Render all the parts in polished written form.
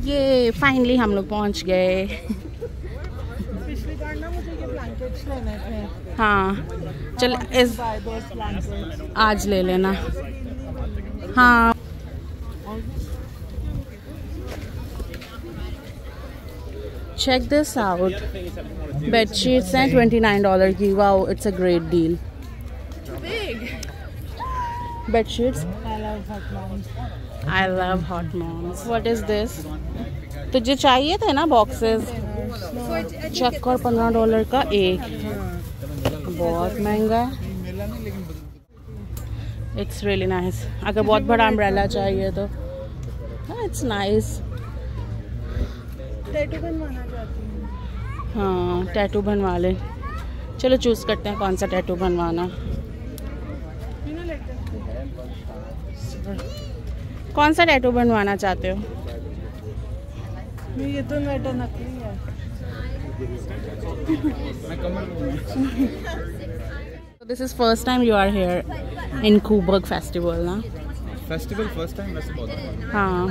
ये फाइनली हम लोग पहुंच गए। पिछली बार ना मुझे ये ब्लैंकेट्स लेने थे। हाँ चल इस आज ले लेना। हाँ चेक दिस आउट, बेडशीट्स हैं $29 की। Wow it's a great deal. Bedsheets I love hot moms. What is this? तुझे चाहिए थे ना बॉक्सेस? चेक कर $15 का एक, बहुत महंगा है। It's really nice. अगर बहुत बड़ा अम्ब्रेला चाहिए तो इट्स नाइस। टैटू बनवाना चाहती हूँ। हाँ टैटू बनवा ले। चलो चूज करते हैं कौन सा टैटू बनवाना। कौन सा टैटू बनवाना चाहते हो? ये तो नकली है। This is first time you are here in ख़ुबग फेस्टिवल ना? फेस्टिवल फर्स्ट टाइम वैसे बहुत। हाँ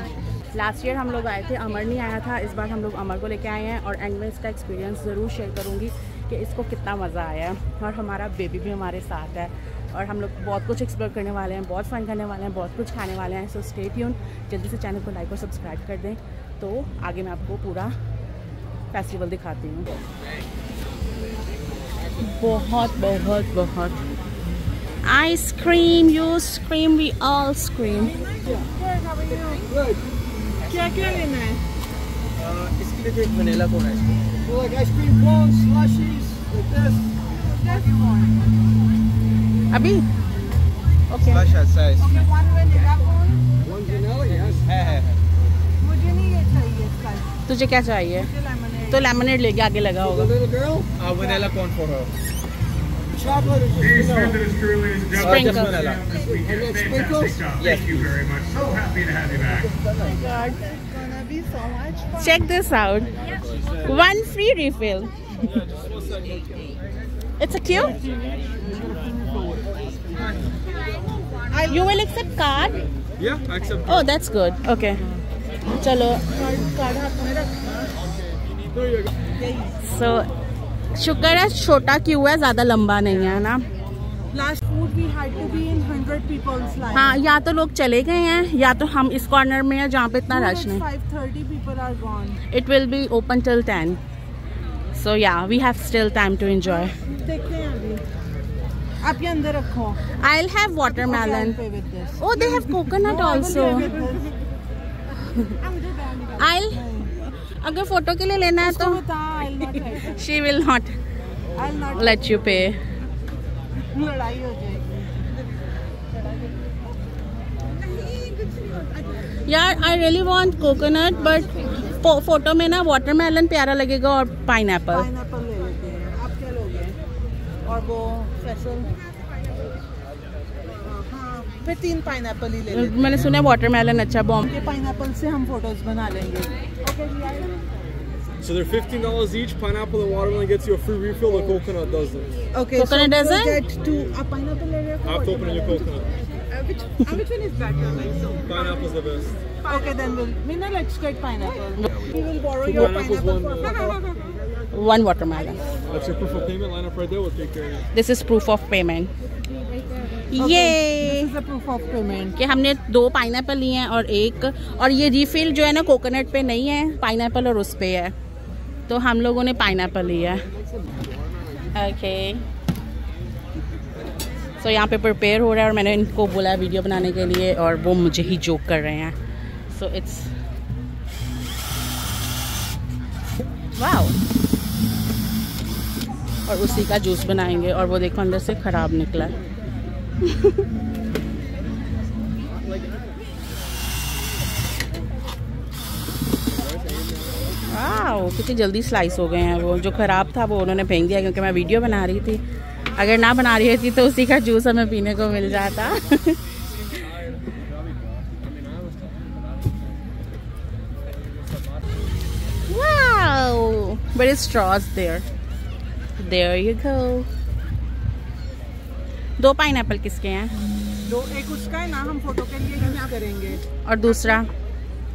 लास्ट ईयर हम लोग आए थे, अमर नहीं आया था। इस बार हम लोग अमर को लेके आए हैं और एंड में इसका एक्सपीरियंस ज़रूर शेयर करूँगी कि इसको कितना मज़ा आया है। और हमारा बेबी भी हमारे साथ है और हम लोग बहुत कुछ एक्सप्लोर करने वाले हैं, बहुत फन करने वाले हैं, बहुत कुछ खाने वाले हैं। So stay tune. जल्दी से चैनल को लाइक और सब्सक्राइब कर दें तो आगे मैं आपको पूरा फेस्टिवल दिखाती हूँ। बहुत बहुत बहुत ice cream, you scream, we all scream. क्या क्या लेना है? इसके लिए तो एक वनीला कोन है इसको। So like ice cream cones, slushies, like this. अभी okay Slush has size. Okay, one vanilla cone. One vanilla, yes. है। मुझे नहीं ये चाहिए इसका। तुझे क्या चाहिए? मुझे लेमनेड। तो लेमनेड लेके आगे लगा The होगा। little girl, Vanilla cone for her. chocolate is just vanilla. Sprinkles. Just vanilla. And then sprinkles. Yes. Thank you very much. So happy to have you back. God, it's gonna be so much fun. Check this out. One free refill. It's a cute. You will accept card? Yeah, I accept. Oh, that's good. Okay. चलो. Card हाथ में रख। So शुक्र है छोटा क्यों है, ज़्यादा लंबा नहीं है ना। Last food we had to be in 100 people's line. हाँ या तो लोग चले गए हैं या तो हम इस कॉर्नर में हैं जहाँ पे इतना रश नहीं। 5:30 people are gone. It will be open till 10. So yeah, we have still time to enjoy. देखते हैं अभी। आप ये अंदर रखो। I'll have watermelon. Okay, I'll pay with this. Oh, they have coconut also. I'll अगर photo के लिए लेना है तो I'll not take it. she will not I'll not let you pay. लड़ाई हो जाएगी। यार I really want coconut but photo में ना वाटरमेलन प्यारा लगेगा और पाइनएप्पल। पाइनएप्पल ले लेते हैं। आप क्या लोगे? और वो फैसल। हाँ, फिर 3 पाइनएप्पल ही ले लेते हैं। मैंने सुना वाटरमेलन अच्छा बॉम्ब। ये पाइनएप्पल से हम फोटोज बना लेंगे। So they're $15 each. Pineapple and watermelon gets you a free refill. The coconut doesn't. Okay, Coconut so doesn't? we'll get to a pineapple ले रहे हो? I have to open your coconut. Which one is better? Like so. Pineapple's the best. Okay, then Mina, let's get pineapple. We will borrow your Pineapple's pineapple for photo. One watermelon. That's your proof of payment. Line up right there. We'll take care of you. This is proof of payment. Okay, ये this is a proof of payment. कि हमने 2 pineapple लिए हैं और एक, और ये refill जो है ना कोकोनट पे नहीं है, पाइनएप्पल और उस पे है, तो हम लोगों ने पाइनएप्पल लिया है। ओके सो यहाँ पे प्रिपेयर हो रहा है और मैंने इनको बोला वीडियो बनाने के लिए और वो मुझे ही जोक कर रहे हैं। So it's wow. और उसी का जूस बनाएंगे और वो देखो अंदर से ख़राब निकला है। वाओ कितनी जल्दी स्लाइस हो गए हैं। वो जो ख़राब था वो उन्होंने फेंक दिया क्योंकि मैं वीडियो बना रही थी। अगर ना बना रही थी तो उसी का जूस हमें पीने को मिल जाता। Wow, but it's straws there. There you go. 2 pineapple किसके हैं? 2, एक उसका है ना, हम फोटो के लिए यूज करेंगे। और दूसरा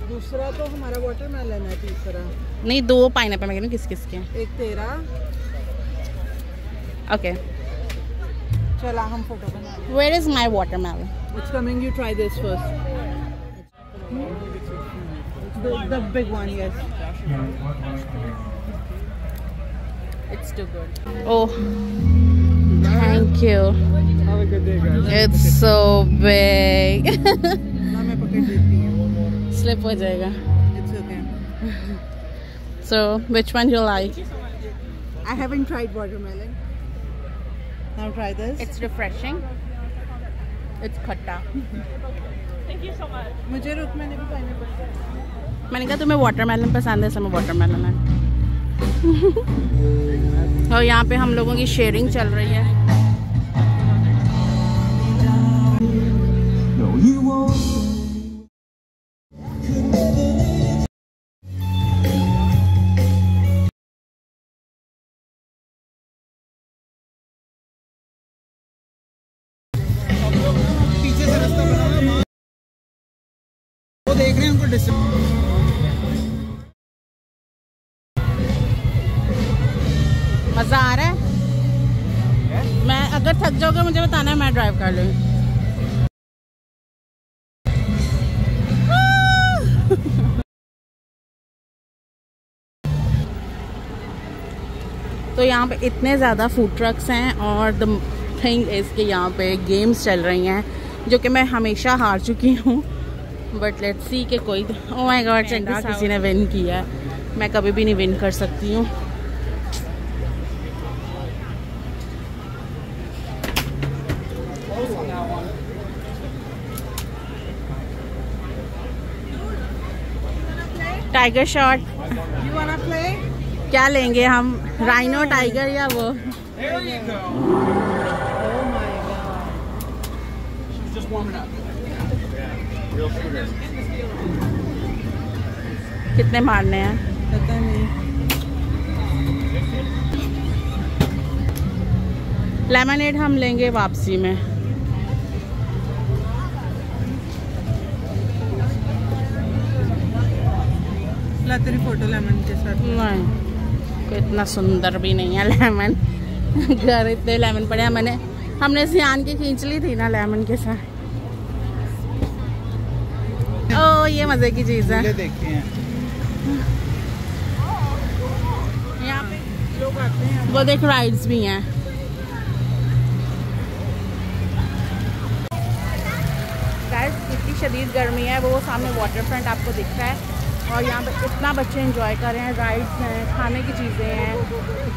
दूसरा तो हमारा वाटरमेलन है, तीसरा नहीं, 2 पाइनएप्पल मैं कह रही हूँ किस किस के। एक तेरा। ओके, चला हम फोटो बना। Where is my watermelon? It's coming. You try this first. The big one, yes. It's too good. Oh, thank you. Have a good day, guys. It's so big. ना मैं पकड़ देती हूँ। Slip हो जाएगा। It's okay. So, which one you like? I haven't tried watermelon. Now try this. It's refreshing. It's खट्टा। मुझे रुक, मैंने भी पाइनएप्पल। मैंने कहा तुम्हें वाटरमेलन पसंद है, समय वाटरमेलन है। और यहाँ पे हम लोगों की शेयरिंग चल रही है। पीछे से रास्ता बना हुआ है, वो देख रहे हैं उनको मज़ा आ रहा है? मैं अगर थक जाओगे मुझे बताना है, मैं ड्राइव कर लूँगी। तो यहाँ पे इतने ज़्यादा फूड ट्रक्स हैं और द थिंग इज़ कि यहाँ पे गेम्स चल रही हैं जो कि मैं हमेशा हार चुकी हूँ, बट लेट्स सी कि कोई, ओह माय गॉड, चंगा किसी ने विन किया है। मैं कभी भी नहीं विन कर सकती हूँ। Tiger shot. You wanna play? क्या लेंगे हम, राइनो, टाइगर या वो? Oh my god. just warming up. कितने मारने हैं? पता नहीं। लेमनेड हम लेंगे वापसी में। ला तेरी फोटो लेमन के साथ। नहीं, कोई इतना सुंदर भी नहीं है लेमन। घर इतने लेमन पड़े हैं, हमने सियान की खींच ली थी ना लेमन के साथ। ओ ये मजे की चीज है। देखते हैं यहाँ पे लोग आते हैं, वो देख राइड्स भी हैं। गाइस इतनी शदीद गर्मी है, वो सामने वाटर फ्रंट आपको दिख रहा है और यहाँ पे इतना बच्चे एंजॉय कर रहे हैं। राइड्स हैं, खाने की चीज़ें हैं,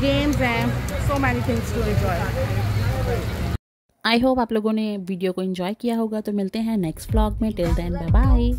गेम्स हैं, so many things to enjoy. I hope आप लोगों ने वीडियो को एंजॉय किया होगा। तो मिलते हैं नेक्स्ट व्लॉग में। Till then bye bye.